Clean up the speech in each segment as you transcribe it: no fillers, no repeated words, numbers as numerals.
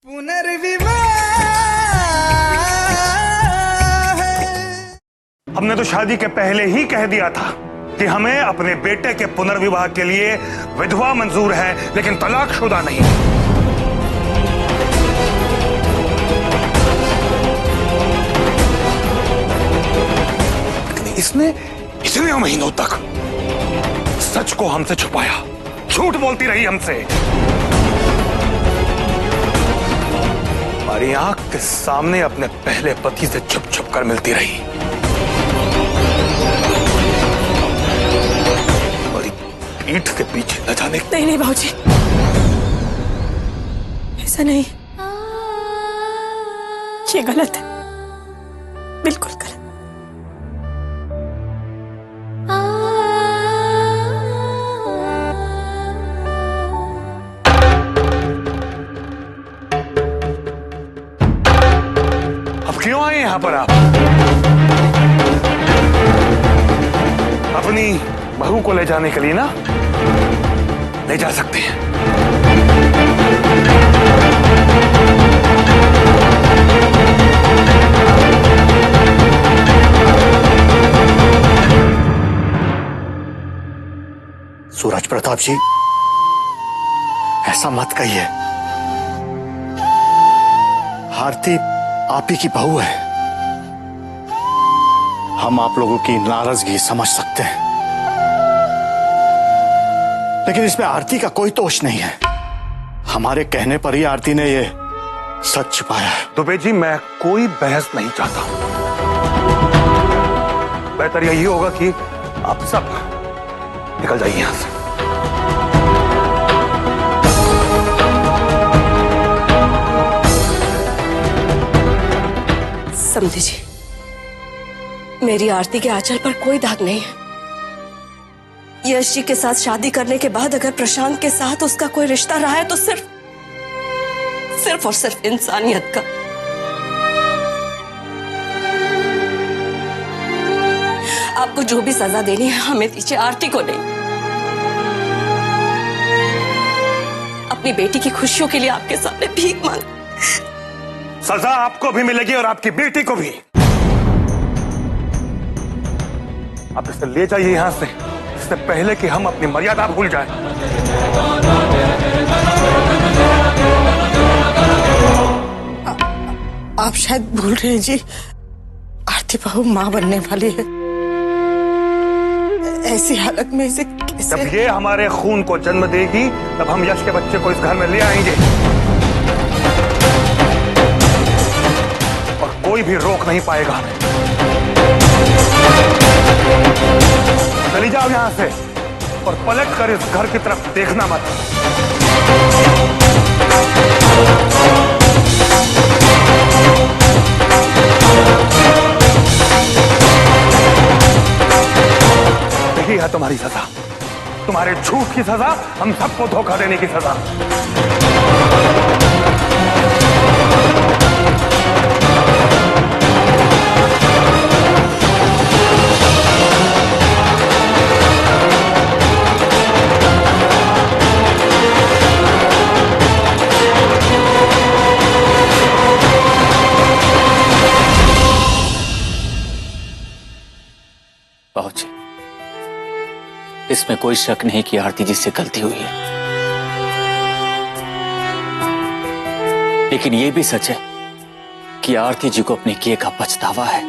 पुनर्विवाह। हमने तो शादी के पहले ही कह दिया था कि हमें अपने बेटे के पुनर्विवाह के लिए विधवा मंजूर है, लेकिन तलाकशुदा नहीं। लेकिन इसने इतने महीनों तक सच को हमसे छुपाया, झूठ बोलती रही हमसे, हमारी आंख के सामने अपने पहले पति से छुप छुप कर मिलती रही, हमारी पीठ के पीछे न जाने। नहीं भाऊजी, ऐसा नहीं, ये गलत है, बिल्कुल गलत। क्यों आए यहां पर आप? अपनी बहू को ले जाने के लिए ना? ले जा सकते हैं। सूरज प्रताप जी, ऐसा मत कहिए। आरती आप ही की बहू है। हम आप लोगों की नाराजगी समझ सकते हैं, लेकिन इसमें आरती का कोई दोष नहीं है। हमारे कहने पर ही आरती ने ये सच छुपाया है। दुबे जी, मैं कोई बहस नहीं चाहता। बेहतर यही होगा कि आप सब निकल जाइए यहां से। समझी जी, मेरी आरती के आंचल पर कोई दाग नहीं है। यश जी के साथ शादी करने के बाद अगर प्रशांत के साथ उसका कोई रिश्ता रहा है तो सिर्फ और सिर्फ इंसानियत का। आपको जो भी सजा देनी है हमें दीजिए, आरती को नहीं। अपनी बेटी की खुशियों के लिए आपके सामने भीख मांग। सजा आपको भी मिलेगी और आपकी बेटी को भी। आप इसे ले जाइए यहां से, इससे पहले कि हम अपनी मर्यादा भूल जाएं। आप शायद भूल रहे हैं जी, आरती बहू मां बनने वाली है। ऐसी हालत में इसे कैसे? जब ये हमारे खून को जन्म देगी तब हम यश के बच्चे को इस घर में ले आएंगे और कोई भी रोक नहीं पाएगा हमें। चली जाओ यहां से और पलट कर इस घर की तरफ देखना मत। यही है तुम्हारी सजा, तुम्हारे झूठ की सजा, हम सबको धोखा देने की सजा। बाबूजी, इसमें कोई शक नहीं कि आरती जी से गलती हुई है, लेकिन यह भी सच है कि आरती जी को अपने किए का पछतावा है।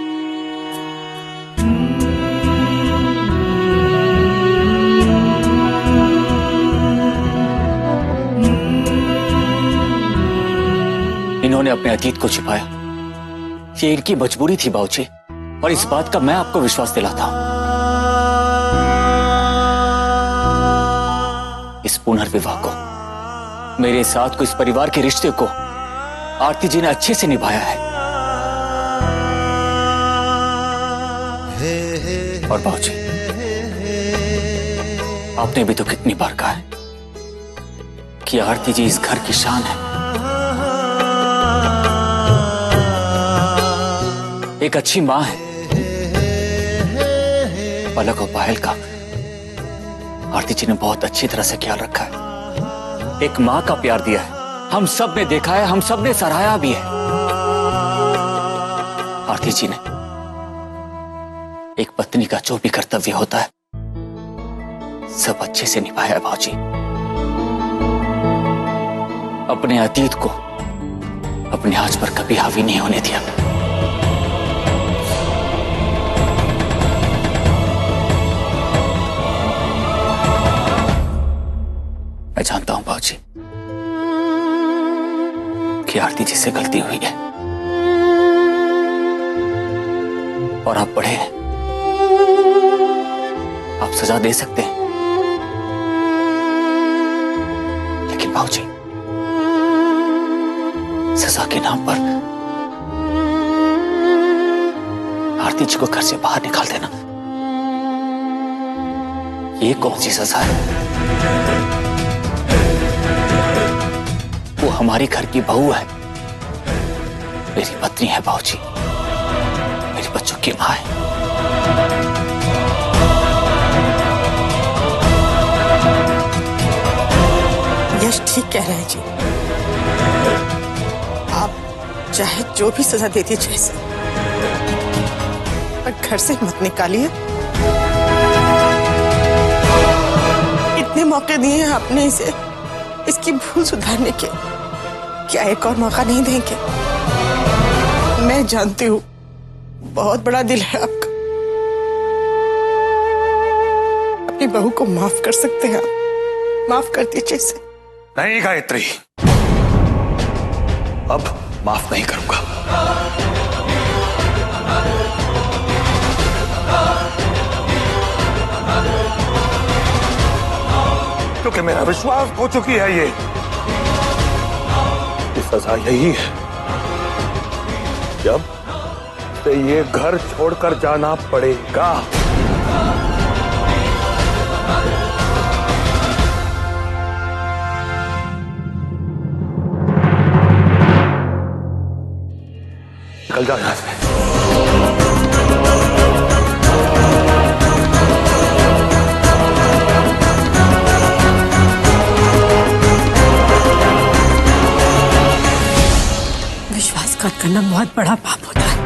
इन्होंने अपने अतीत को छिपाया, ये इनकी मजबूरी थी बाबूजी, और इस बात का मैं आपको विश्वास दिलाता हूं। इस पुनर्विवाह को, मेरे साथ को, इस परिवार के रिश्ते को आरती जी ने अच्छे से निभाया है। और बाबूजी, आपने भी तो कितनी बार कहा है कि आरती जी इस घर की शान है। एक अच्छी मां है। पलक और पायल का आरती जी ने बहुत अच्छी तरह से ख्याल रखा है। एक मां का प्यार दिया है, हम सब ने देखा है, हम सब ने सराहा भी है। आरती जी ने एक पत्नी का जो भी कर्तव्य होता है सब अच्छे से निभाया है भाजी। अपने अतीत को अपने आज पर कभी हावी नहीं होने दिया। मैं जानता हूं भाजी कि आरती जी से गलती हुई है और आप बड़े हैं, आप सजा दे सकते हैं, लेकिन भाजी सजा के नाम पर आरती जी को घर से बाहर निकाल देना, ये कौन सी सजा है? वो हमारी घर की बहू है, मेरी पत्नी है भाजी, मेरे बच्चों की मां है। यश ठीक कह रहे हैं जी। आप चाहे जो भी सजा दे दीजिए इसे, पर घर से मत निकालिए। इतने मौके दिए हैं आपने इसे, इसकी भूल सुधारने के, क्या एक और मौका नहीं देंगे? मैं जानती हूँ बहुत बड़ा दिल है आपका, अपनी बहू को माफ कर सकते हैं आप, माफ कर दीजिए इसे। नहीं गायत्री, अब माफ नहीं करूंगा। क्योंकि मेरा विश्वास हो चुकी है ये सजा यही है जब से ये घर छोड़कर जाना पड़ेगा। निकल जाओ यहां से। विश्वासघात करना बहुत बड़ा पाप होता है,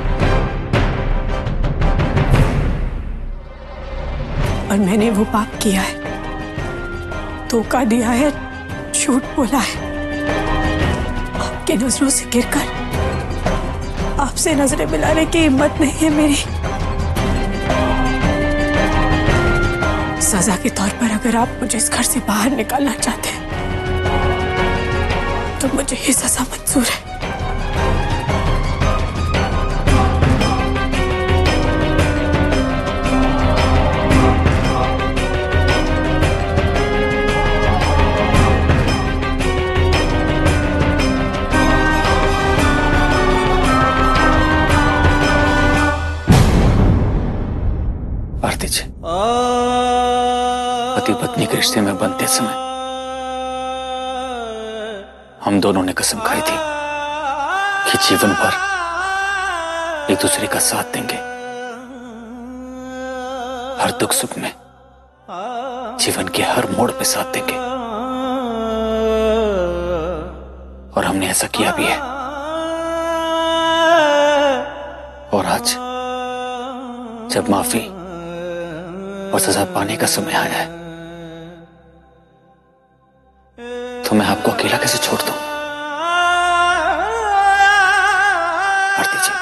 और मैंने वो पाप किया है, धोखा दिया है, झूठ बोला है। आपकी नजरों से गिरकर आपसे नजरें मिलाने की हिम्मत नहीं है मेरी। सजा के तौर पर अगर आप मुझे इस घर से बाहर निकालना चाहते हैं तो मुझे ये सजा मंजूर है। आरती जी, पति पत्नी के रिश्ते में बनते समय हम दोनों ने कसम खाई थी कि जीवन भर एक दूसरे का साथ देंगे, हर दुख सुख में, जीवन के हर मोड़ पे साथ देंगे, और हमने ऐसा किया भी है। और आज जब माफी और सजा पाने का समय आया है तो मैं आपको अकेला कैसे छोड़ दूं? आरती जी,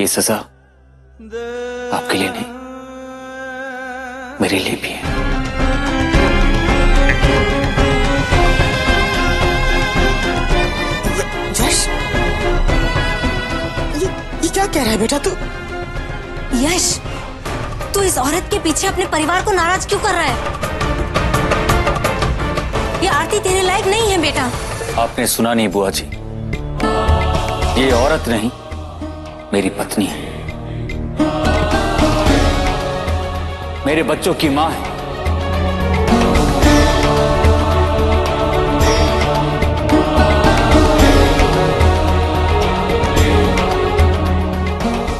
ये सजा आपके लिए नहीं, मेरे लिए भी है। यश, ये क्या कह रहा है बेटा तू? यश, तू इस औरत के पीछे अपने परिवार को नाराज क्यों कर रहा है? ये आरती तेरे लायक नहीं है बेटा। आपने सुना नहीं बुआ जी, ये औरत नहीं, मेरी पत्नी है, मेरे बच्चों की मां है।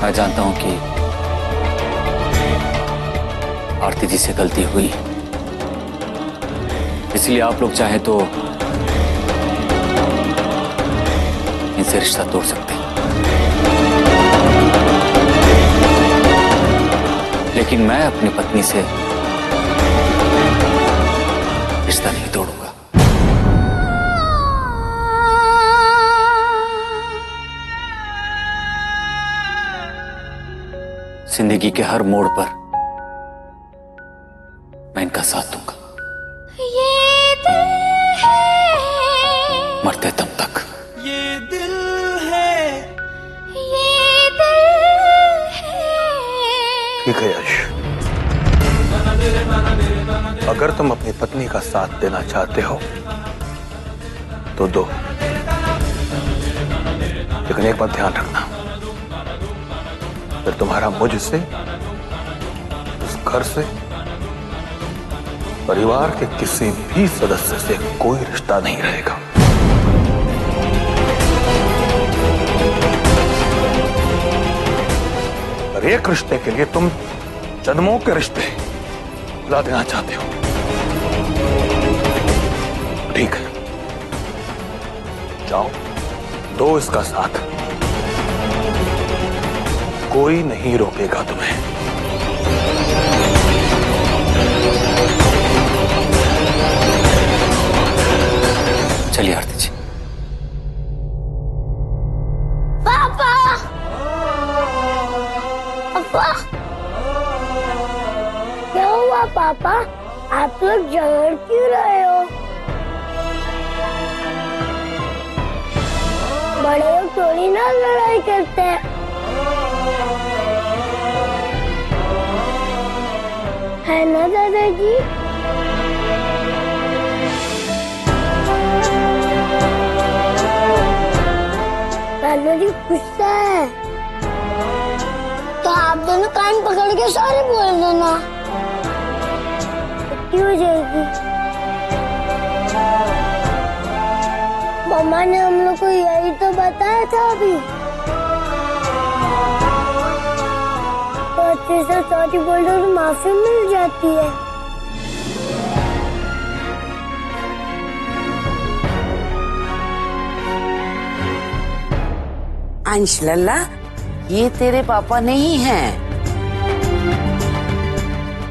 मैं जानता हूं कि आरती जी से गलती हुई है, इस इसलिए आप लोग चाहें तो इनसे रिश्ता तोड़ सकते हैं, लेकिन मैं अपनी पत्नी से रिश्ता नहीं तोड़ूंगा। जिंदगी के हर मोड़ पर मैं इनका साथ दूंगा, मरते दम तक। ये दिल है, ये दिल है। ठीक है यश, अगर तुम अपनी पत्नी का साथ देना चाहते हो तो दो, लेकिन एक बात ध्यान रखना, फिर तुम्हारा मुझसे, इस घर से, परिवार के किसी भी सदस्य से कोई रिश्ता नहीं रहेगा। और एक रिश्ते के लिए तुम जन्मों के रिश्ते ला देना चाहते हो, ठीक है, जाओ दो इसका साथ, कोई नहीं रोकेगा तुम्हें। चलिए आरती जी। पापा, पापा, क्या हुआ पापा? आप लोग झगड़ क्यों रहे हो? बड़े लोग थोड़ी ना लड़ाई करते हैं। है ना दादाजी? दादाजी गुस्सा है तो आप दोनों कान पकड़ के सारे बोल देना, छुट्टी हो जाएगी। मम्मा ने हम लोग को यही तो बताया था अभी। तो अच्छे से सॉरी बोल दो तो माफी मिल जाती है। अंश लल्ला, ये तेरे पापा नहीं हैं।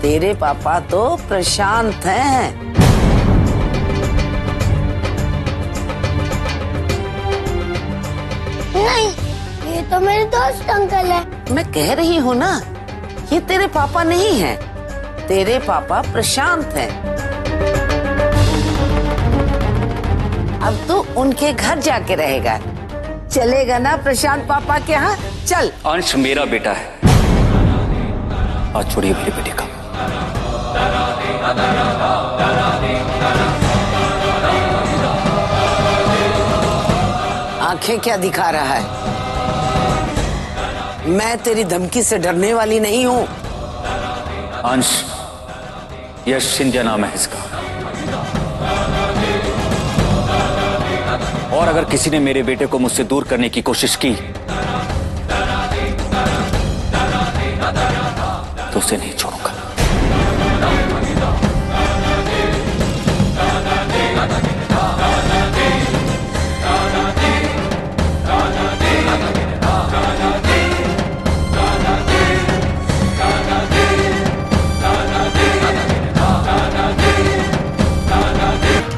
तेरे पापा तो प्रशांत हैं। नहीं, ये तो मेरे दोस्त अंकल है। मैं कह रही हूँ ना, ये तेरे पापा नहीं हैं। तेरे पापा प्रशांत हैं। अब तू उनके घर जाके रहेगा, चलेगा ना प्रशांत पापा के यहाँ? चल। अंश मेरा बेटा है, आज छोड़िए मेरे बेटे का। आंखें क्या दिखा रहा है? मैं तेरी धमकी से डरने वाली नहीं हूँ। अंश, यश सिंधिया नाम है इसका, और अगर किसी ने मेरे बेटे को मुझसे दूर करने की कोशिश की तो उसे नहीं छोड़ूंगा।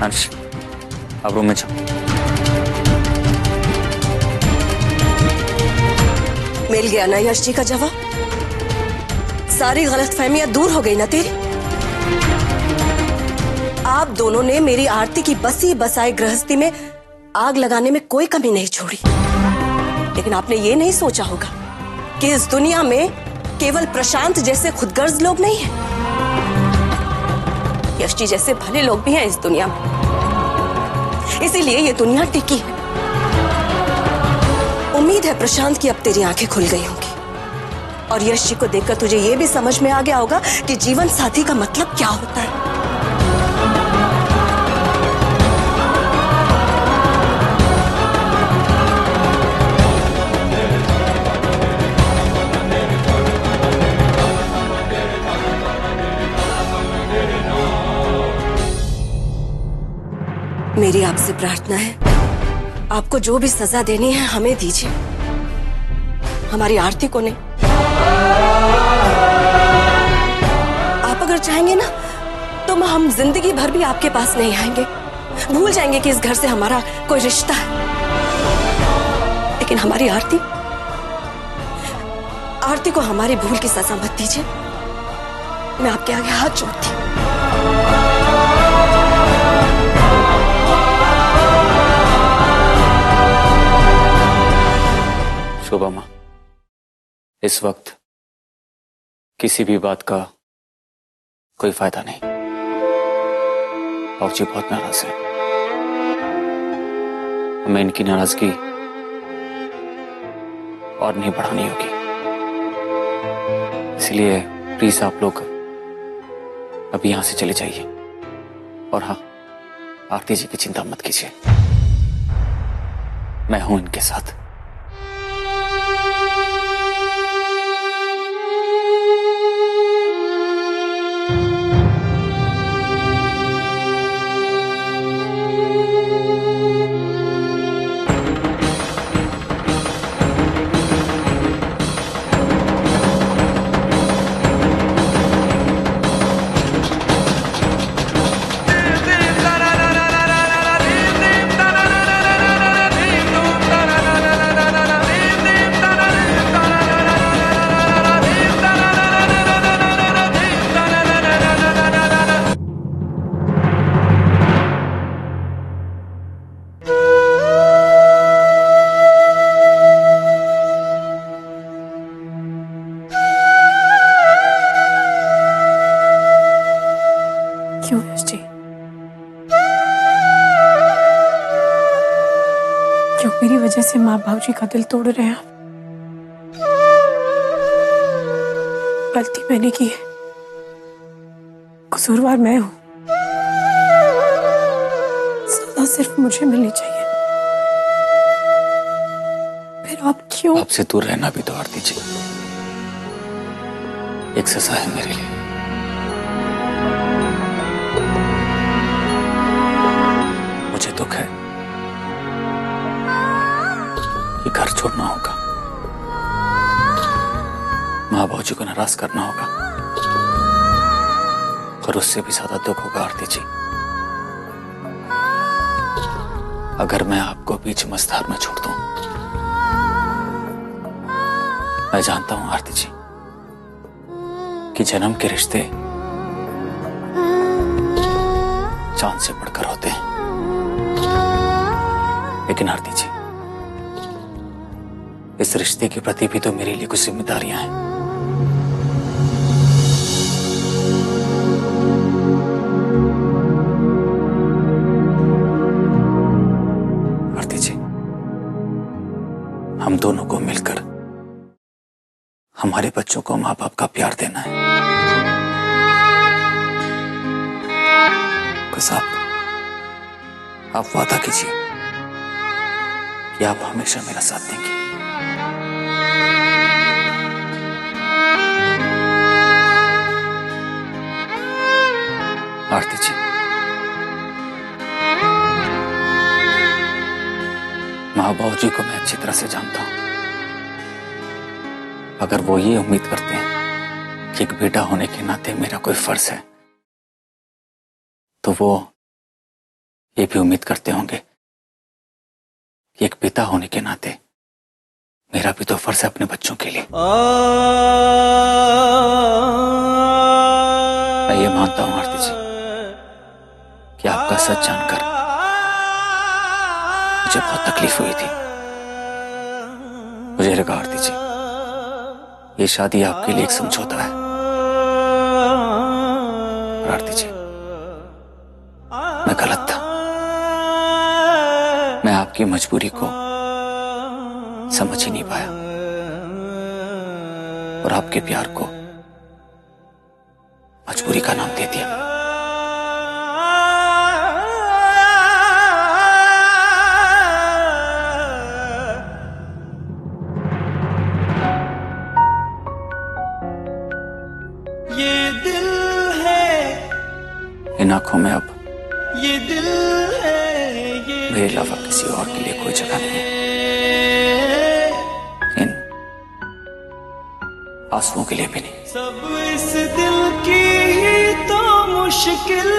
अंश, अब रूम में जाओ। मिल गया ना यश जी का जवाब? सारी गलतफहमियां दूर हो गई ना तेरी? आप दोनों ने मेरी आरती की बसी बसाई गृहस्थी में आग लगाने में कोई कमी नहीं छोड़ी, लेकिन आपने ये नहीं सोचा होगा कि इस दुनिया में केवल प्रशांत जैसे खुदगर्ज लोग नहीं हैं। यश जी जैसे भले लोग भी हैं इस दुनिया में, इसीलिए ये दुनिया टिकी है। उम्मीद है प्रशांत की अब तेरी आंखें खुल गई होंगी और यश जी को देखकर तुझे ये भी समझ में आ गया होगा कि जीवन साथी का मतलब क्या होता है। मेरी आपसे प्रार्थना है, आपको जो भी सजा देनी है हमें दीजिए, हमारी आरती को नहीं। आप अगर चाहेंगे ना तो हम जिंदगी भर भी आपके पास नहीं आएंगे, भूल जाएंगे कि इस घर से हमारा कोई रिश्ता है। लेकिन हमारी आरती को हमारी भूल की सजा मत दीजिए। मैं आपके आगे हाथ जोड़ती हूँ। शोभा माँ, इस वक्त किसी भी बात का कोई फायदा नहीं। बाबूजी बहुत नाराज है, हमें इनकी नाराजगी और नहीं बढ़ानी होगी। इसलिए प्लीज आप लोग अभी यहां से चले जाइए। और हाँ, आरती जी की चिंता मत कीजिए, मैं हूं इनके साथ। क्यों यश जी? क्यों मेरी वजह से माँ बाबूजी का दिल तोड़ रहे हैं आप? गलती मैंने की है, कसूरवार मैं हूं, सजा सिर्फ मुझे मिलनी चाहिए। फिर आप क्यों? आपसे दूर रहना भी तो आरती जी एक सजा है मेरे लिए। मुझे दुख है कि घर छोड़ना होगा, माँ बाबूजी को नाराज करना होगा, और उससे भी ज्यादा दुख होगा आरती जी अगर मैं आपको बीच मझधार में छोड़ दूं। मैं जानता हूं आरती जी कि जन्म के रिश्ते चांद से बढ़कर होते हैं, लेकिन आरती जी इस रिश्ते के प्रति भी तो मेरे लिए कुछ जिम्मेदारियां हैं। आरती जी, हम दोनों को मिलकर हमारे बच्चों को माँ बाप का प्यार देना है। बस आप वादा कीजिए कि आप हमेशा मेरा साथ देंगे। आरती जी, माँ बाबूजी को मैं अच्छी तरह से जानता हूं। अगर वो ये उम्मीद करते हैं कि एक बेटा होने के नाते मेरा कोई फर्ज है, तो वो ये भी उम्मीद करते होंगे कि एक पिता होने के नाते मेरा भी तो फर्ज है अपने बच्चों के लिए। मैं ये मानता हूं आरती जी कि आपका सच जानकर मुझे बहुत तकलीफ हुई थी। मुझे लगा आरती जी ये शादी आपके लिए एक समझौता है, और आरती जी मैं गलत था। मैं आपकी मजबूरी को समझ ही नहीं पाया और आपके प्यार को मजबूरी का नाम दे दिया। ये दिल है, इन आंखों में अब ये दिल है, मेरे अलावा किसी और के लिए कोई जगह नहीं है। इन आंसुओं के लिए भी नहीं। सब इस दिल की ही तो मुश्किल